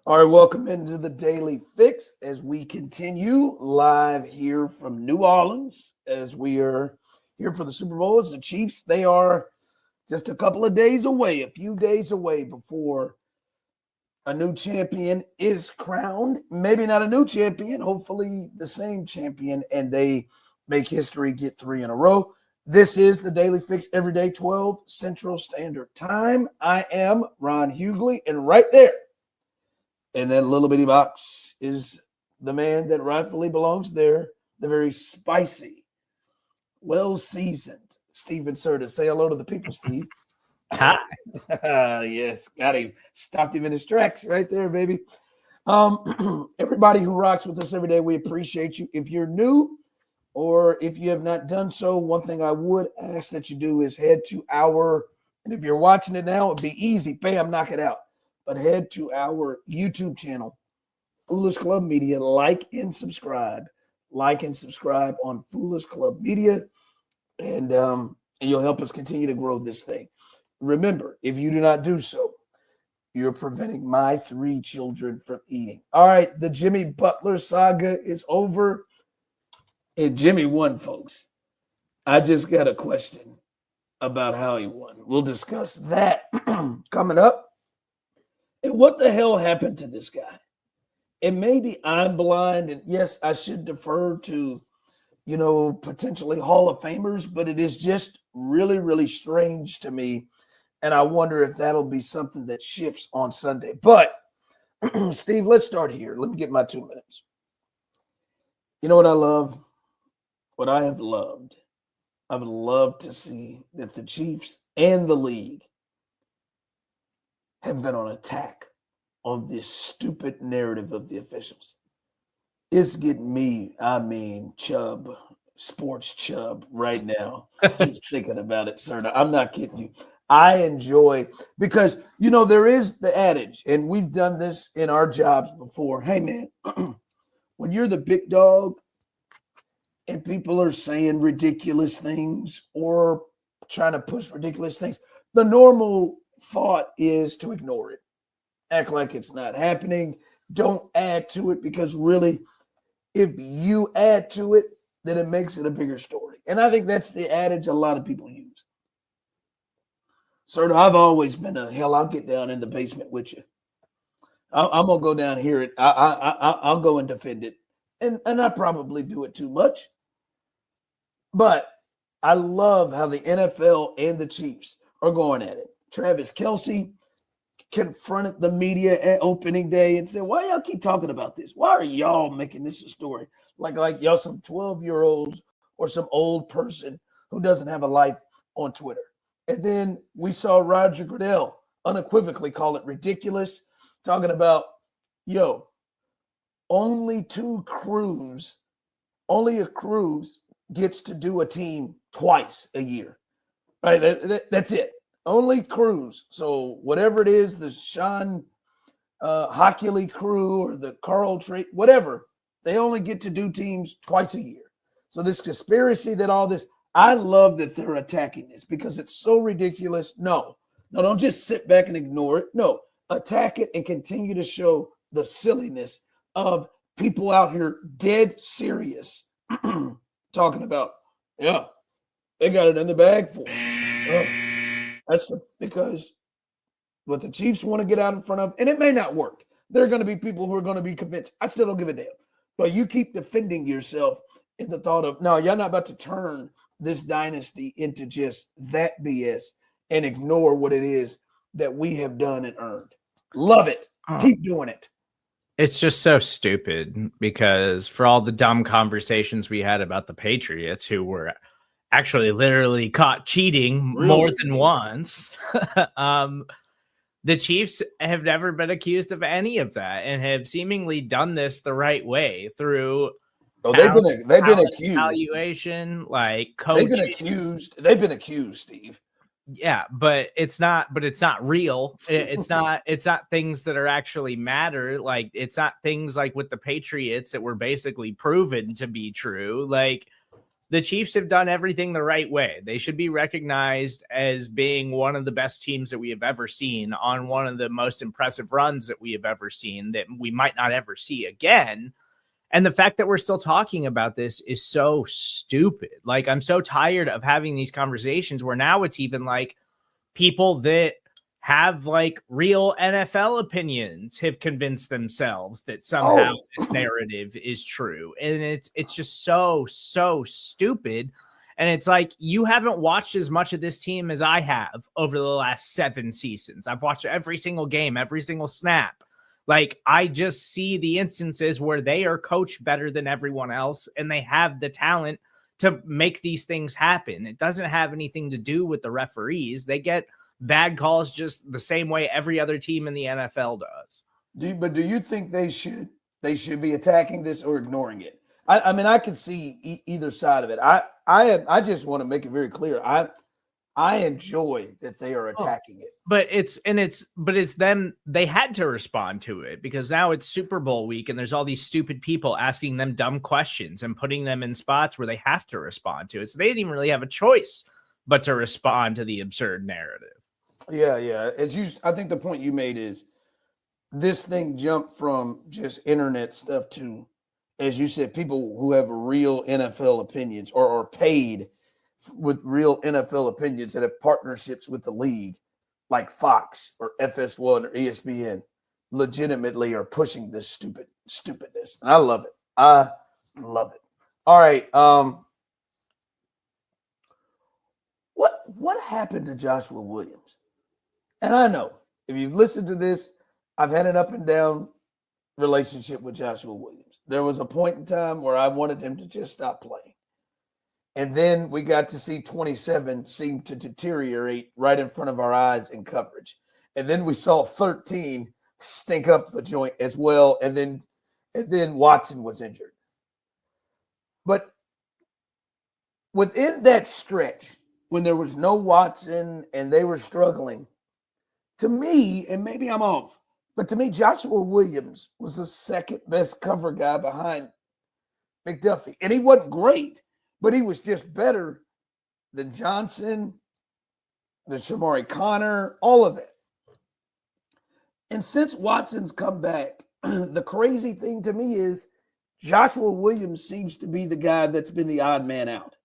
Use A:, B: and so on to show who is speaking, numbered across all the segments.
A: All right, welcome into the Daily Fix as we continue live here from New Orleans as we are here for the Super Bowl. As the Chiefs, they are just a couple of days away, a few days away before a new champion is crowned. Maybe not a new champion, hopefully the same champion, and they make history, get three in a row. This is the Daily Fix every day, 12 Central Standard Time. I am Ron Hughley, and right there, and that little bitty box is the man that rightfully belongs there, the very spicy, well-seasoned Steven Serta. Say hello to the people, Steve.
B: Hi.
A: Yes, got him. Stopped him in his tracks right there, baby. Everybody who rocks with us every day, we appreciate you. If you're new or if you have not done so, one thing I would ask that you do is head to and if you're watching it now, it'd be easy. Bam, knock it out. But head to our YouTube channel, Foolish Club Media. Like and subscribe. Like and subscribe on Foolish Club Media, and you'll help us continue to grow this thing. Remember, if you do not do so, you're preventing my 3 children from eating. All right, the Jimmy Butler saga is over, and Jimmy won, folks. I just got a question about how he won. We'll discuss that coming up. And what the hell happened to this guy? And maybe I'm blind, and yes, I should defer to, potentially Hall of Famers, but it is just really, really strange to me. And I wonder if that'll be something that shifts on Sunday. But, Steve, let's start here. Let me get my 2 minutes. You know what I love? What I have loved? I would love to see that the Chiefs and the league have been on attack on this stupid narrative of the officials. It's getting me, sports chub right now. Just thinking about it, sir. I'm not kidding you. I enjoy, because, there is the adage, and we've done this in our jobs before. Hey, man, when you're the big dog and people are saying ridiculous things or trying to push ridiculous things, the normal thought is to ignore it. Act like it's not happening. Don't add to it, because really, if you add to it, then it makes it a bigger story. And I think that's the adage a lot of people use. Sir, I've always been I'll get down in the basement with you. I'm going to go down here. I'll go and defend it. And I probably do it too much. But I love how the NFL and the Chiefs are going at it. Travis Kelce confronted the media at opening day and said, why y'all keep talking about this? Why are y'all making this a story? Like y'all some 12-year-olds or some old person who doesn't have a life on Twitter. And then we saw Roger Goodell unequivocally call it ridiculous, talking about, only a cruise gets to do a team twice a year. Right? That's it. Only crews. So whatever it is, the Sean Hockley crew or the Carl Trade, whatever, they only get to do teams twice a year. So this conspiracy that all this, I love that they're attacking this because it's so ridiculous. No, don't just sit back and ignore it. No, attack it and continue to show the silliness of people out here dead serious talking about, they got it in the bag for them. That's because what the Chiefs want to get out in front of, and it may not work. There are going to be people who are going to be convinced. I still don't give a damn. But you keep defending yourself in the thought of, no, you're not about to turn this dynasty into just that BS and ignore what it is that we have done and earned. Love it. Keep doing it.
B: It's just so stupid, because for all the dumb conversations we had about the Patriots, who were actually literally caught cheating more than once, the Chiefs have never been accused of any of that and have seemingly done this the right way through
A: they've been accused.
B: Evaluation, like coaching.
A: They've been accused, Steve.
B: Yeah, but it's not real. It's not things that are actually matter. Like, it's not things like with the Patriots that were basically proven to be true. Like, the Chiefs have done everything the right way. They should be recognized as being one of the best teams that we have ever seen on one of the most impressive runs that we have ever seen that we might not ever see again. And the fact that we're still talking about this is so stupid. Like, I'm so tired of having these conversations where now it's even like people that have like real NFL opinions have convinced themselves that somehow this narrative is true. And it's just so stupid. And it's like, you haven't watched as much of this team as I have over the last 7 seasons. I've watched every single game, every single snap. Like, I just see the instances where they are coached better than everyone else and they have the talent to make these things happen. It doesn't have anything to do with the referees. They get bad calls just the same way every other team in the NFL does.
A: Do you think they should be attacking this or ignoring it? I mean, I could see either side of it. I just want to make it very clear. I enjoy that they are attacking it.
B: But it's them. They had to respond to it because now it's Super Bowl week and there's all these stupid people asking them dumb questions and putting them in spots where they have to respond to it. So they didn't even really have a choice but to respond to the absurd narrative.
A: Yeah. I think the point you made is this thing jumped from just internet stuff to, as you said, people who have real NFL opinions or are paid with real NFL opinions that have partnerships with the league, like Fox or FS1 or ESPN, legitimately are pushing this stupidness. And I love it. I love it. All right. What happened to Joshua Williams? And I know if you've listened to this, I've had an up and down relationship with Joshua Williams. There was a point in time where I wanted him to just stop playing. And then we got to see 27 seem to deteriorate right in front of our eyes in coverage. And then we saw 13 stink up the joint as well. And then Watson was injured. But within that stretch, when there was no Watson and they were struggling, to me, and maybe I'm off, but to me, Joshua Williams was the second best cover guy behind McDuffie. And he wasn't great, but he was just better than Johnson, than Shamari Connor, all of that. And since Watson's come back, the crazy thing to me is Joshua Williams seems to be the guy that's been the odd man out.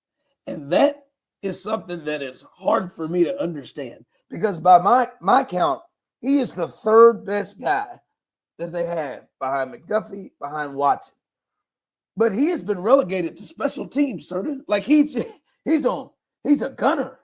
A: And that is something that is hard for me to understand because by my count, he is the third best guy that they have behind McDuffie, behind Watson. But he has been relegated to special teams, sort of. Like he's a gunner.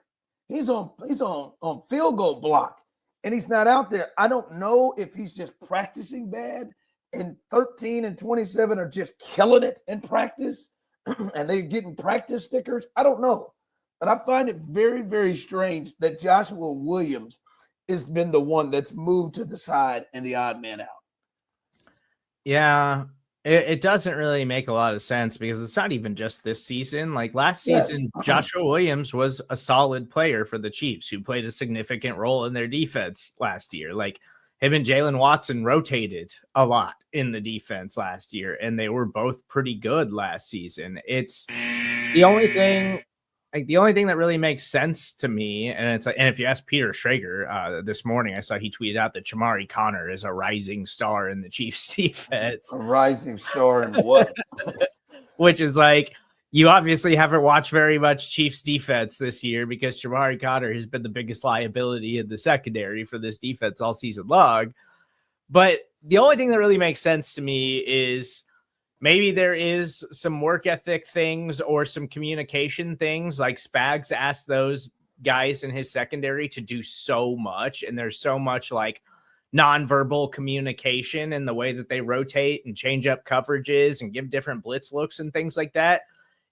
A: He's on field goal block, and he's not out there. I don't know if he's just practicing bad, and 13 and 27 are just killing it in practice, and they're getting practice stickers. I don't know. But I find it very, very strange that Joshua Williams has been the one that's moved to the side and the odd man out.
B: Yeah, it doesn't really make a lot of sense because it's not even just this season. Like last season, Joshua Williams was a solid player for the Chiefs who played a significant role in their defense last year. Like him and Jalen Watson rotated a lot in the defense last year, and they were both pretty good last season. It's the only thing. Like the only thing that really makes sense to me, and it's like, and if you ask Peter Schrager this morning, I saw he tweeted out that Shamari Connor is a rising star in the Chiefs defense.
A: A rising star in what?
B: Which is like, you obviously haven't watched very much Chiefs defense this year because Shamari Connor has been the biggest liability in the secondary for this defense all season long. But the only thing that really makes sense to me is maybe there is some work ethic things or some communication things. Like Spags asked those guys in his secondary to do so much. And there's so much like nonverbal communication in the way that they rotate and change up coverages and give different blitz looks and things like that.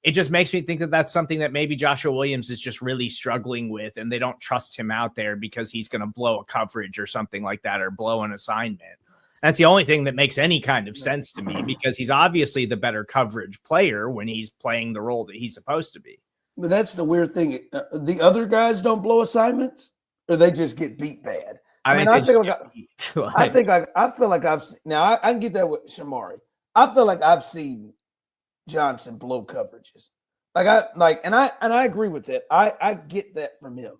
B: It just makes me think that that's something that maybe Joshua Williams is just really struggling with. And they don't trust him out there because he's going to blow a coverage or something like that or blow an assignment. That's the only thing that makes any kind of sense to me because he's obviously the better coverage player when he's playing the role that he's supposed to be.
A: But that's the weird thing. The other guys don't blow assignments or they just get beat bad. I feel like I've seen, now I can get that with Shamari. I feel like I've seen Johnson blow coverages. And I agree with that. I get that from him.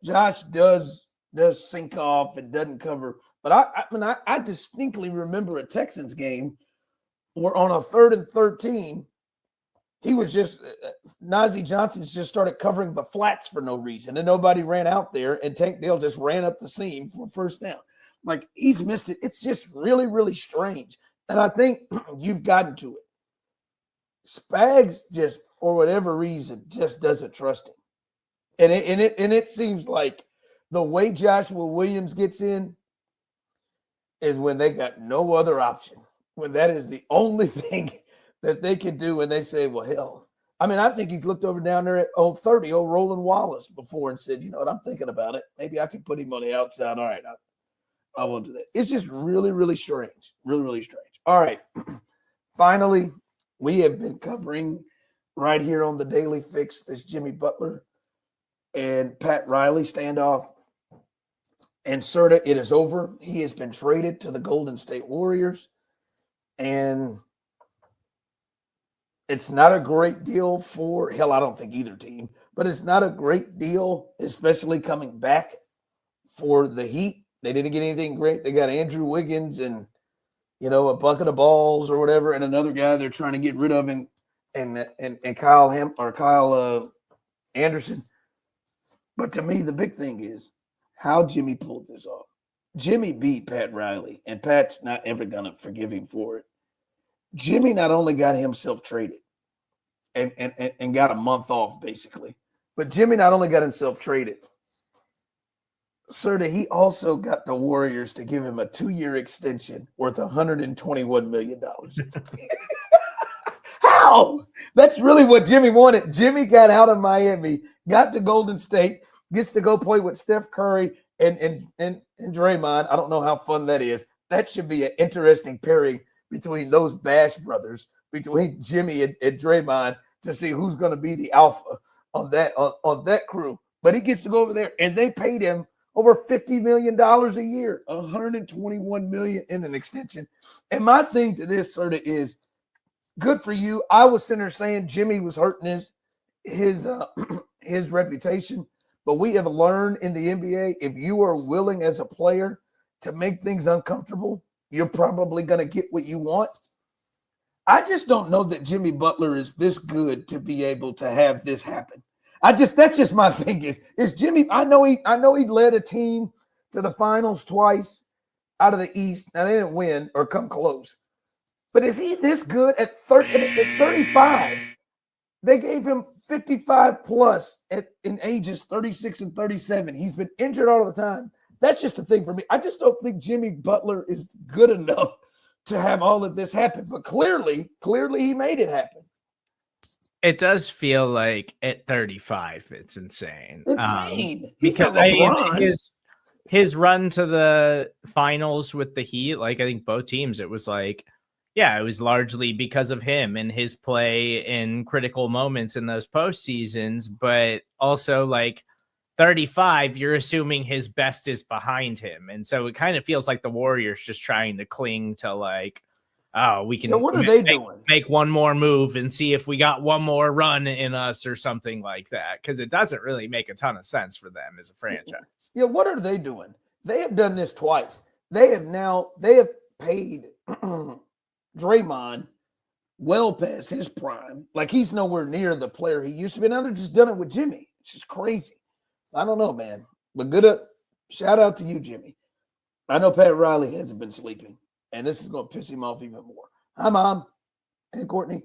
A: Josh does sink off and doesn't cover. But I distinctly remember a Texans game where on a 3rd and 13, he was just Najee Johnson just started covering the flats for no reason, and nobody ran out there, and Tank Dell just ran up the seam for a first down. Like, he's missed it. It's just really, really strange. And I think you've gotten to it. Spags just, for whatever reason, just doesn't trust him. And it seems like the way Joshua Williams gets in is when they got no other option, when that is the only thing that they can do, and they say, well, hell. I mean, I think he's looked over down there at old Roland Wallace before and said, you know what, I'm thinking about it. Maybe I can put him on the outside. All right, I won't do that. It's just really, really strange. Really, really strange. All right. Finally, we have been covering right here on the Daily Fix this Jimmy Butler and Pat Riley standoff. And Serta, it is over. He has been traded to the Golden State Warriors. And it's not a great deal for, hell, I don't think either team, but it's not a great deal, especially coming back for the Heat. They didn't get anything great. They got Andrew Wiggins and, you know, a bucket of balls or whatever, and another guy they're trying to get rid of, and Kyle Anderson. But to me, the big thing is how Jimmy pulled this off. Jimmy beat Pat Riley, and Pat's not ever going to forgive him for it. Jimmy not only got himself traded and got a month off, basically, but Jimmy not only got himself traded, Serta, he also got the Warriors to give him a 2-year extension worth $121 million. How? That's really what Jimmy wanted. Jimmy got out of Miami, got to Golden State, gets to go play with Steph Curry and Draymond. I don't know how fun that is. That should be an interesting pairing between those Bash brothers, between Jimmy and Draymond, to see who's going to be the alpha on that crew. But he gets to go over there, and they paid him over $50 million a year, $121 million in an extension. And my thing to this, Serta, is good for you. I was sitting there saying Jimmy was hurting his reputation, but we have learned in the NBA, if you are willing as a player to make things uncomfortable, you're probably going to get what you want. I just don't know that Jimmy Butler is this good to be able to have this happen. That's just my thing is Jimmy. I know he led a team to the finals twice out of the East. Now, they didn't win or come close. But is he this good at 35? They gave him 55 plus in ages 36 and 37. He's been injured all the time. That's just the thing for me. I just don't think Jimmy Butler is good enough to have all of this happen. But clearly he made it happen.
B: It does feel like at 35, it's insane.
A: Because
B: his run to the finals with the Heat, like I think both teams, it was like, yeah, it was largely because of him and his play in critical moments in those postseasons. But also, like 35, you're assuming his best is behind him, and so it kind of feels like the Warriors just trying to cling to like, oh, we can.
A: Yeah, what are they doing?
B: Make one more move and see if we got one more run in us or something like that, because it doesn't really make a ton of sense for them as a franchise.
A: Yeah, what are they doing? They have done this twice. They have paid Draymond well past his prime. Like, he's nowhere near the player he used to be. Now they're just done it with Jimmy. It's just crazy. I don't know, man. But shout out to you, Jimmy. I know Pat Riley hasn't been sleeping, and this is going to piss him off even more. Hi, Mom and Courtney.